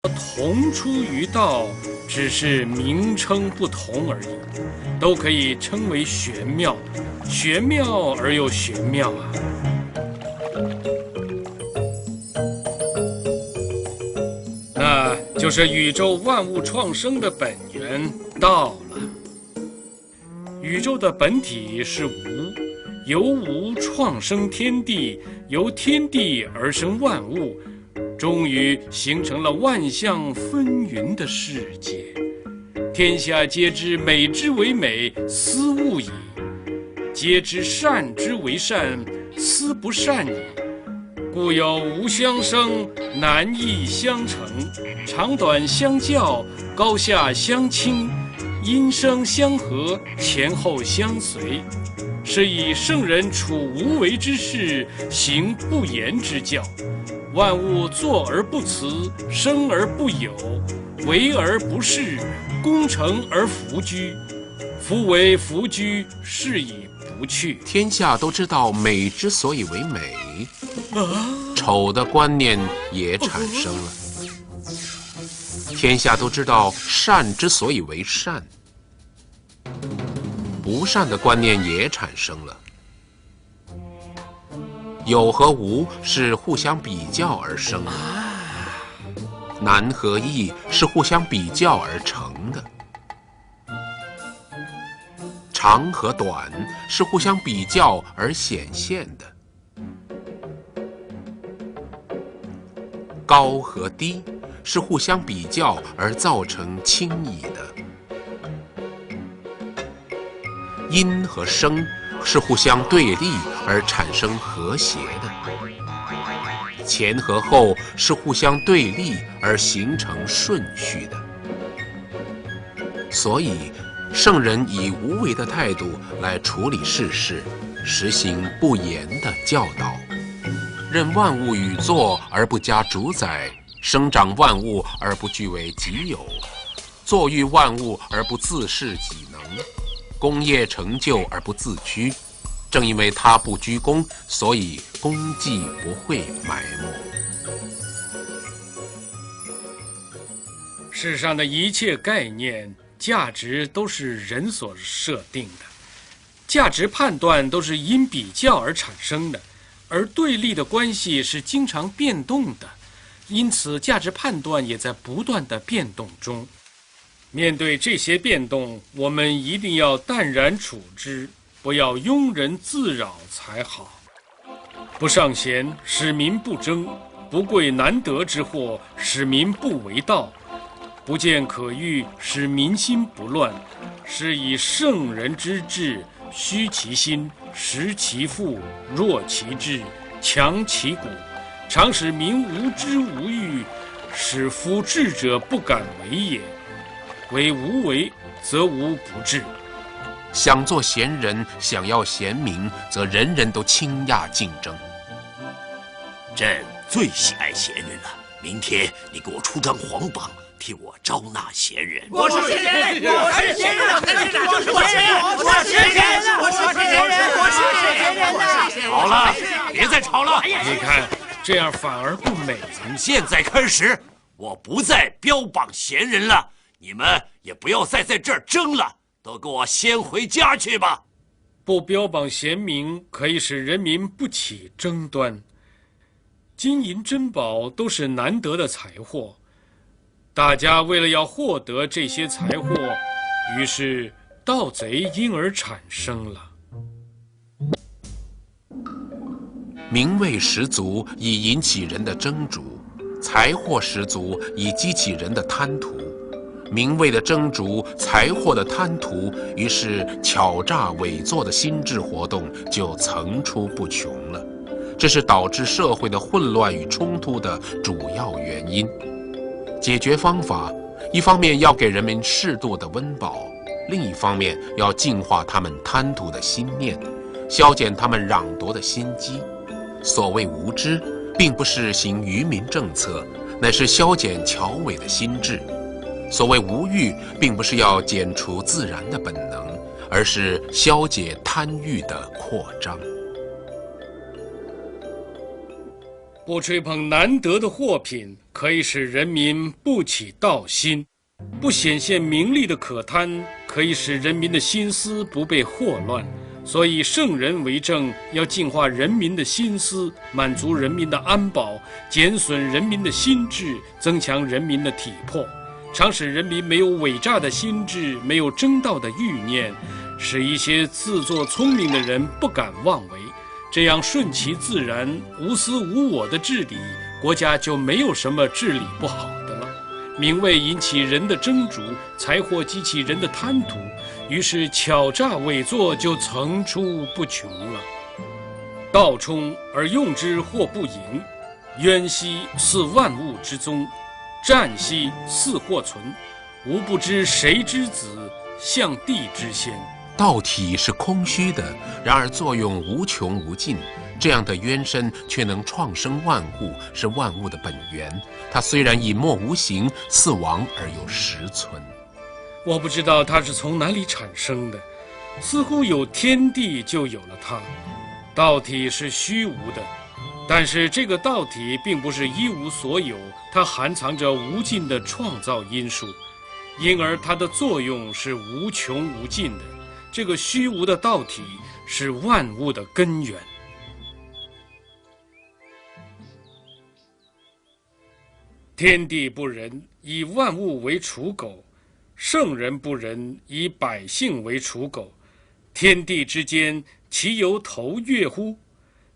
同出于道，只是名称不同而已，都可以称为玄妙，玄妙而又玄妙啊！那就是宇宙万物创生的本源道了。宇宙的本体是无，由无创生天地，由天地而生万物，终于形成了万象纷纭的世界。天下皆知美之为美，斯恶已；皆知善之为善，斯不善已。故有无相生，难易相成，长短相较，高下相倾，音声相和，前后相随，是以圣人处无为之事，行不言之教。万物作而不辞，生而不有，为而不恃，功成而弗居。夫为弗居，是以不去。天下都知道美之所以为美，丑的观念也产生了。天下都知道善之所以为善，不善的观念也产生了。有和无是互相比较而生的，难和易是互相比较而成的，长和短是互相比较而显现的，高和低是互相比较而造成轻易的，阴和生是互相对立而产生和谐的，前和后是互相对立而形成顺序的。所以圣人以无为的态度来处理世事，实行不言的教导，任万物与作而不加主宰，生长万物而不据为己有，作育万物而不自恃己能，功业成就而不自居。正因为他不居功，所以功绩不会埋没。世上的一切概念、价值都是人所设定的，价值判断都是因比较而产生的，而对立的关系是经常变动的，因此价值判断也在不断的变动中。面对这些变动，我们一定要淡然处之，不要庸人自扰才好。不尚贤，使民不争；不贵难得之货，使民不为盗；不见可欲，使民心不乱。是以圣人之治，虚其心，实其腹，弱其志，强其骨，常使民无知无欲，使夫智者不敢为也。为无为，则无不治。想做贤人，想要贤明，则人人都倾轧竞争。朕最喜爱贤人了，明天你给我出张皇榜，替我招纳贤人。我是贤人，我是贤人，我是贤人，我是贤人，我是贤人，我是贤人。好了，别再吵了。你看，这样反而不美。从现在开始，我不再标榜贤人了，你们也不要再在这儿争了。都给我先回家去吧。不标榜贤明，可以使人民不起争端。金银珍宝都是难得的财货，大家为了要获得这些财货，于是盗贼因而产生了。名位十足以引起人的争逐，财货十足以激起人的贪图。名位的争逐，财货的贪图，于是巧诈伪作的心智活动就层出不穷了。这是导致社会的混乱与冲突的主要原因。解决方法，一方面要给人们适度的温饱，另一方面要净化他们贪图的心念，消减他们攘夺的心机。所谓无知，并不是行愚民政策，乃是消减巧伪的心智。所谓无欲，并不是要减除自然的本能，而是消解贪欲的扩张。不吹捧难得的货品，可以使人民不起盗心；不显现名利的可贪，可以使人民的心思不被祸乱。所以圣人为政，要净化人民的心思，满足人民的安保，减损人民的心智，增强人民的体魄，常使人民没有伪诈的心智，没有争道的欲念，使一些自作聪明的人不敢妄为。这样顺其自然、无私无我的治理，国家就没有什么治理不好的了。名位引起人的争逐，财货激起人的贪图，于是巧诈伪作就层出不穷了。道冲而用之或不盈，渊兮似万物之宗，湛兮似或存。吾不知谁之子，象帝之先。道体是空虚的，然而作用无穷无尽。这样的渊身却能创生万物，是万物的本源。它虽然隐没无形，似亡而又实存。我不知道它是从哪里产生的，似乎有天地就有了它。道体是虚无的，但是这个道体并不是一无所有，它含藏着无尽的创造因素，因而它的作用是无穷无尽的。这个虚无的道体是万物的根源。天地不仁，以万物为刍狗；圣人不仁，以百姓为刍狗。天地之间，其由头越乎？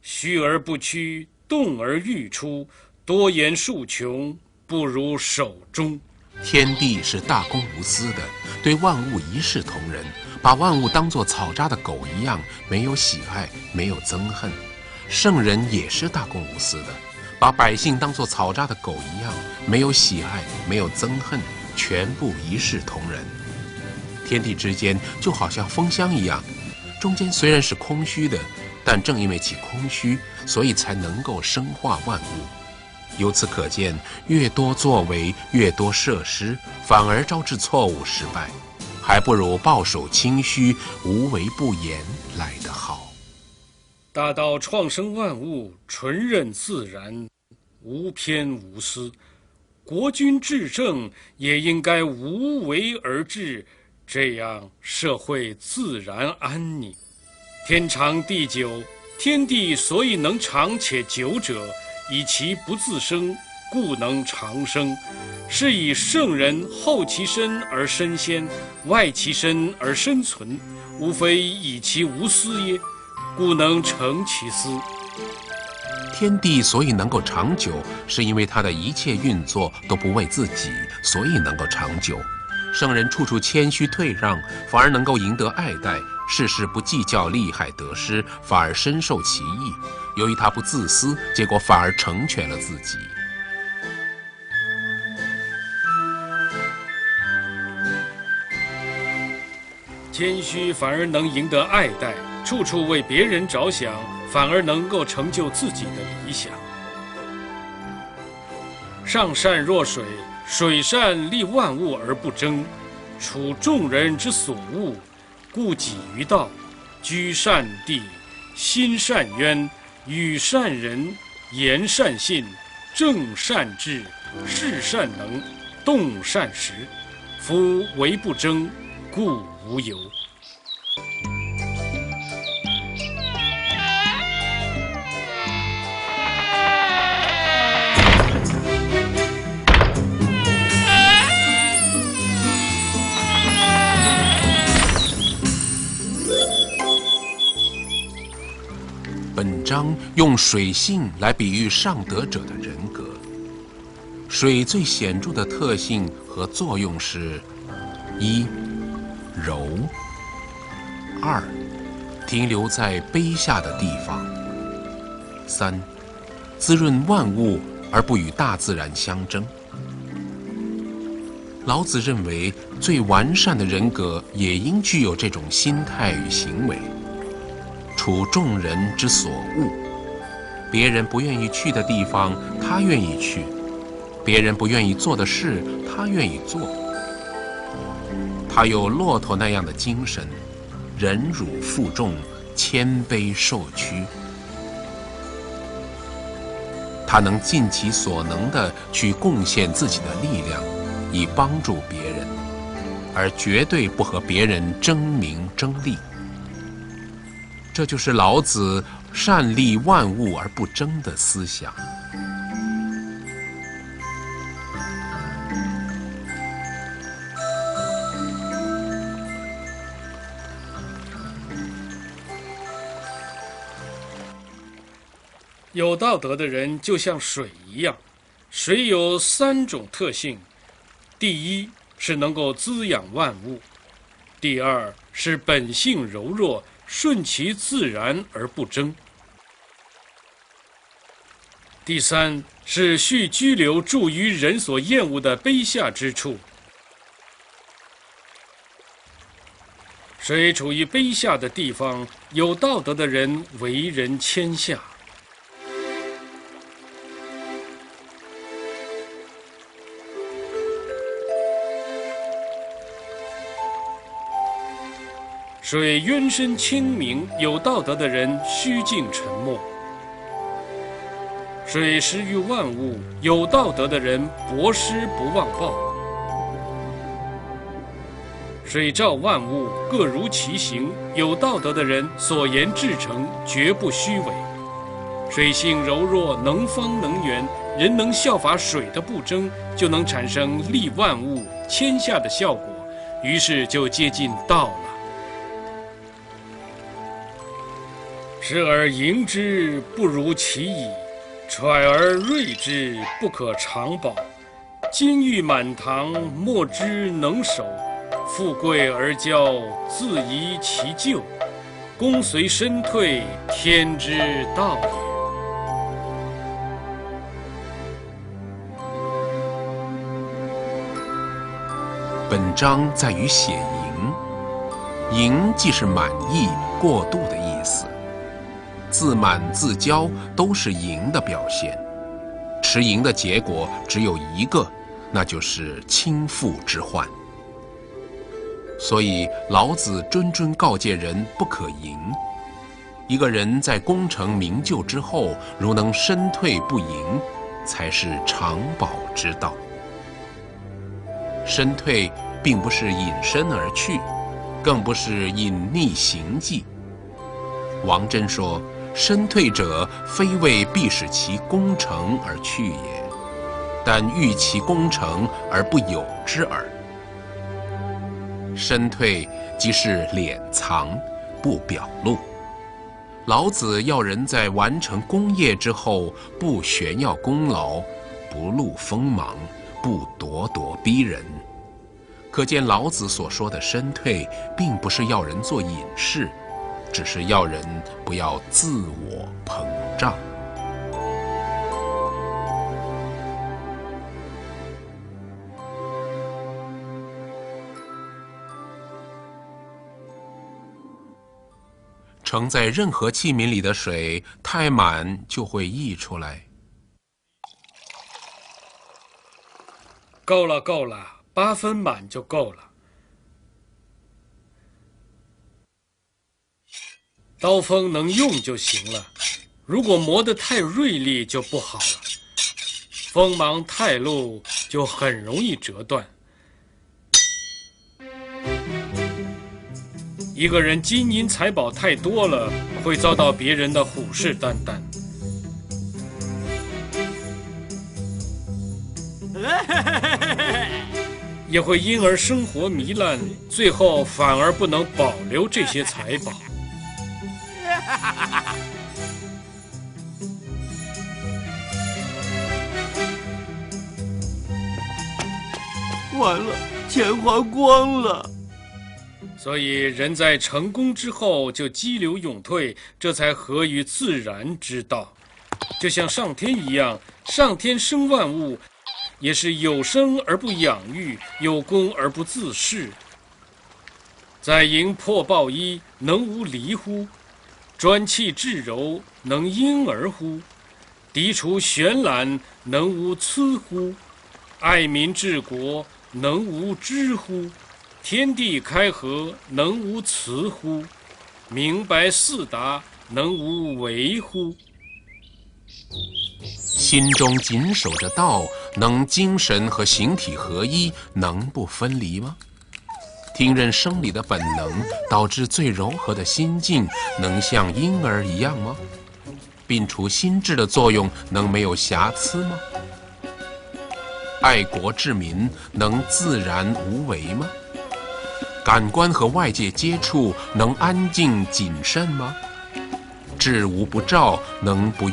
虚而不屈，动而欲出，多言数穷，不如守中。天地是大公无私的，对万物一视同仁，把万物当作草扎的狗一样，没有喜爱，没有憎恨。圣人也是大公无私的，把百姓当作草扎的狗一样，没有喜爱，没有憎恨，全部一视同仁。天地之间就好像风箱一样，中间虽然是空虚的，但正因为其空虚，所以才能够生化万物。由此可见，越多作为，越多设施，反而招致错误失败，还不如抱守清虚，无为不言来得好。大道创生万物，纯任自然，无偏无私。国君治政也应该无为而治，这样社会自然安宁。天长地久，天地所以能长且久者，以其不自生，故能长生。是以圣人后其身而身先，外其身而身存，无非以其无私耶，故能成其私。天地所以能够长久，是因为它的一切运作都不为自己，所以能够长久。圣人处处谦虚退让，反而能够赢得爱戴，事事不计较利害得失，反而深受其益。由于他不自私，结果反而成全了自己。谦虚反而能赢得爱戴，处处为别人着想，反而能够成就自己的理想。上善若水，水善利万物而不争，处众人之所恶，故几于道，居善地，心善渊，与善人，言善信，正善治，事善能，动善时。夫为不争，故无尤。本章用水性来比喻上德者的人格。水最显著的特性和作用是：一、柔；二、停留在卑下的地方；三、滋润万物而不与大自然相争。老子认为，最完善的人格也应具有这种心态与行为。处众人之所恶，别人不愿意去的地方，他愿意去；别人不愿意做的事，他愿意做。他有骆驼那样的精神，忍辱负重，谦卑受屈。他能尽其所能地去贡献自己的力量，以帮助别人，而绝对不和别人争名争利。这就是老子善利万物而不争的思想。有道德的人就像水一样，水有3种特性：第一是能够滋养万物；第二是本性柔弱，顺其自然而不争；第三是蓄居留助于人所厌恶的卑下之处。水处于卑下的地方，有道德的人为人谦下。水渊深清明，有道德的人虚静沉默；水施于万物，有道德的人博施不忘报。水照万物，各如其形，有道德的人所言至诚，绝不虚伪。水性柔弱，能方能圆，人能效法水的不争，就能产生利万物、谦下的效果，于是就接近道了。时而盈之，不如其已；揣而锐之，不可长保。金玉满堂，莫之能守；富贵而骄，自遗其咎。功遂身退，天之道也。本章在于写盈，盈既是满意、过度的意思。自满自骄都是盈的表现，持盈的结果只有一个，那就是倾覆之患。所以老子谆谆告诫人不可盈。一个人在功成名就之后，如能身退不盈，才是长保之道。身退并不是隐身而去，更不是隐匿行迹。王真说，身退者，非为必使其功成而去也，但欲其功成而不有之耳。身退即是敛藏，不表露。老子要人在完成功业之后，不炫耀功劳，不露锋芒，不咄咄逼人。可见老子所说的身退，并不是要人做隐士，只是要人不要自我膨胀。盛在任何器皿里的水，太满就会溢出来。够了，够了，8分满就够了。刀锋能用就行了，如果磨得太锐利就不好了，锋芒太露就很容易折断。一个人金银财宝太多了，会遭到别人的虎视眈眈，也会因而生活糜烂，最后反而不能保留这些财宝。完了，钱花光了。所以人在成功之后就激流勇退，这才合于自然之道。就像上天一样，上天生万物，也是有生而不养育，有功而不自恃。载营破抱衣，能无离乎？专气致柔，能婴儿乎？涤除玄览，能无疵乎？爱民治国，能无知乎？天地开合，能无雌乎？明白四达，能无为乎？心中紧守着道，能精神和形体合一，能不分离吗？听任生理的本能，导致最柔和的心境，能像婴儿一样吗？摒除心智的作用，能没有瑕疵吗？爱国治民，能自然无为吗？感官和外界接触，能安静谨慎吗？治无不照，能不